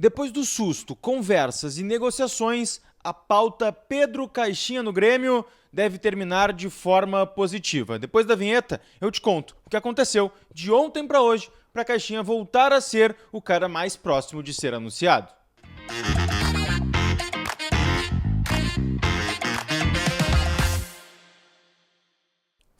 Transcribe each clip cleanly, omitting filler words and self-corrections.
Depois do susto, conversas e negociações, a pauta Pedro Caixinha no Grêmio deve terminar de forma positiva. Depois da vinheta, eu te conto o que aconteceu de ontem para hoje para Caixinha voltar a ser o cara mais próximo de ser anunciado.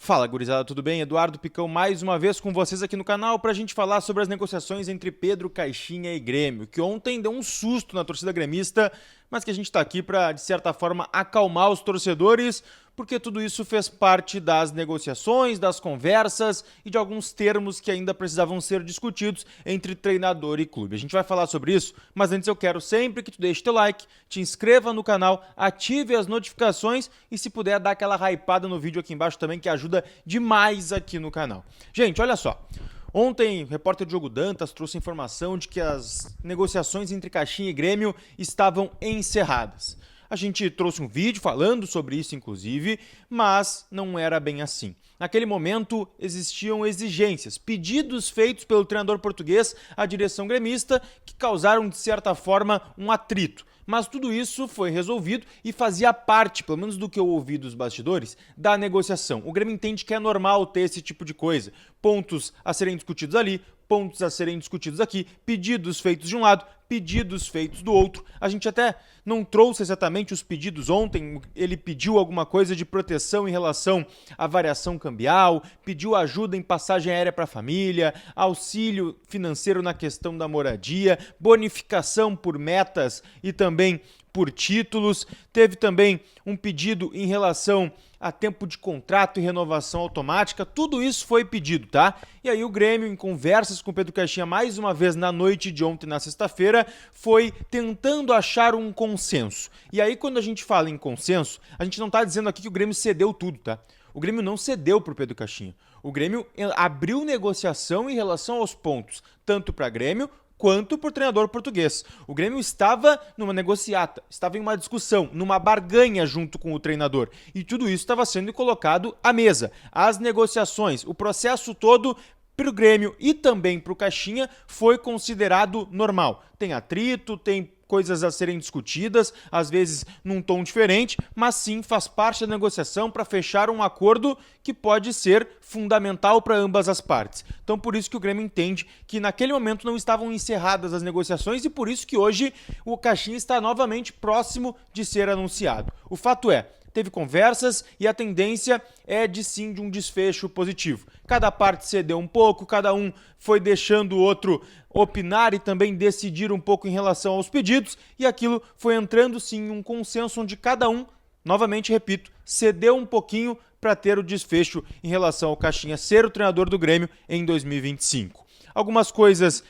Fala, gurizada, tudo bem? Eduardo Picão mais uma vez com vocês aqui no canal para a gente falar sobre as negociações entre Pedro Caixinha e Grêmio, que ontem deu um susto na torcida gremista, mas que a gente está aqui para, de certa forma, acalmar os torcedores, porque tudo isso fez parte das negociações, das conversas e de alguns termos que ainda precisavam ser discutidos entre treinador e clube. A gente vai falar sobre isso, mas antes eu quero sempre que tu deixe teu like, te inscreva no canal, ative as notificações e se puder dar aquela hypada no vídeo aqui embaixo também, que ajuda demais aqui no canal. Gente, olha só. Ontem, o repórter Diogo Dantas trouxe informação de que as negociações entre Caixinha e Grêmio estavam encerradas. A gente trouxe um vídeo falando sobre isso, inclusive, mas não era bem assim. Naquele momento, existiam exigências, pedidos feitos pelo treinador português à direção gremista que causaram, de certa forma, um atrito. Mas tudo isso foi resolvido e fazia parte, pelo menos do que eu ouvi dos bastidores, da negociação. O Grêmio entende que é normal ter esse tipo de coisa. Pontos a serem discutidos ali, pontos a serem discutidos aqui, pedidos feitos de um lado, pedidos feitos do outro. A gente até não trouxe exatamente os pedidos ontem, ele pediu alguma coisa de proteção em relação à variação cambial, pediu ajuda em passagem aérea para a família, auxílio financeiro na questão da moradia, bonificação por metas e também por títulos. Teve também um pedido em relação a tempo de contrato e renovação automática. Tudo isso foi pedido, tá? E aí o Grêmio, em conversas com o Pedro Caixinha mais uma vez na noite de ontem, na sexta-feira, foi tentando achar um consenso. E aí quando a gente fala em consenso, a gente não tá dizendo aqui que o Grêmio cedeu tudo, tá? O Grêmio não cedeu para o Pedro Caixinha. O Grêmio abriu negociação em relação aos pontos, tanto para Grêmio quanto por treinador português. O Grêmio estava numa negociata, estava em uma discussão, numa barganha junto com o treinador. E tudo isso estava sendo colocado à mesa. As negociações, o processo todo para o Grêmio e também para o Caixinha foi considerado normal. Tem atrito, tem coisas a serem discutidas, às vezes num tom diferente, mas sim faz parte da negociação para fechar um acordo que pode ser fundamental para ambas as partes. Então por isso que o Grêmio entende que naquele momento não estavam encerradas as negociações e por isso que hoje o Caixinha está novamente próximo de ser anunciado. O fato é, teve conversas e a tendência é de sim de um desfecho positivo. Cada parte cedeu um pouco, cada um foi deixando o outro opinar e também decidir um pouco em relação aos pedidos e aquilo foi entrando sim em um consenso onde cada um, novamente repito, cedeu um pouquinho para ter o desfecho em relação ao Caixinha ser o treinador do Grêmio em 2025. Algumas coisas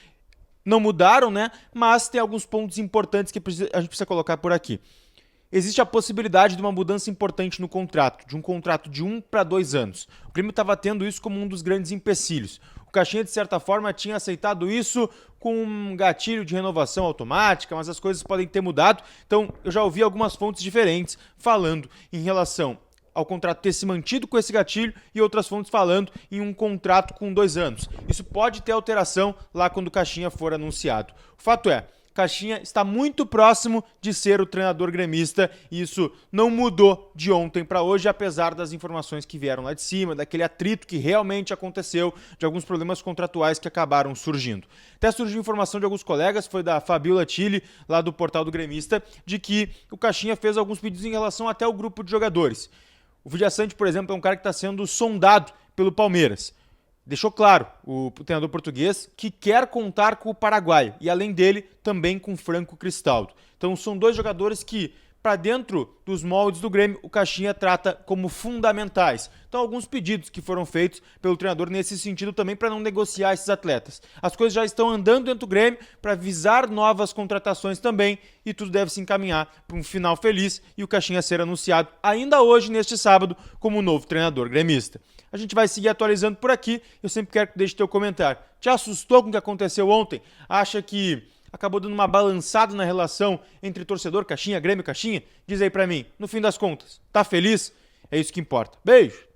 não mudaram, né? Mas tem alguns pontos importantes que a gente precisa colocar por aqui. Existe a possibilidade de uma mudança importante no contrato, de um contrato de 1 para 2 anos. O Grêmio estava tendo isso como um dos grandes empecilhos. O Caixinha, de certa forma, tinha aceitado isso com um gatilho de renovação automática, mas as coisas podem ter mudado. Então, eu já ouvi algumas fontes diferentes falando em relação ao contrato ter se mantido com esse gatilho e outras fontes falando em um contrato com 2 anos. Isso pode ter alteração lá quando o Caixinha for anunciado. O fato é, Caixinha está muito próximo de ser o treinador gremista e isso não mudou de ontem para hoje, apesar das informações que vieram lá de cima, daquele atrito que realmente aconteceu, de alguns problemas contratuais que acabaram surgindo. Até surgiu informação de alguns colegas, foi da Fabiola Tilly, lá do portal do Gremista, de que o Caixinha fez alguns pedidos em relação até ao grupo de jogadores. O Villaçante, por exemplo, é um cara que está sendo sondado pelo Palmeiras. Deixou claro o treinador português que quer contar com o paraguaio e, além dele, também com o Franco Cristaldo. Então, são dois jogadores que, para dentro dos moldes do Grêmio, o Caixinha trata como fundamentais. Então, alguns pedidos que foram feitos pelo treinador nesse sentido também para não negociar esses atletas. As coisas já estão andando dentro do Grêmio para visar novas contratações também e tudo deve se encaminhar para um final feliz e o Caixinha ser anunciado ainda hoje, neste sábado, como novo treinador gremista. A gente vai seguir atualizando por aqui. Eu sempre quero que deixe teu comentário. Te assustou com o que aconteceu ontem? Acha que acabou dando uma balançada na relação entre torcedor Caixinha, Grêmio Caixinha? Diz aí pra mim, no fim das contas, tá feliz? É isso que importa. Beijo!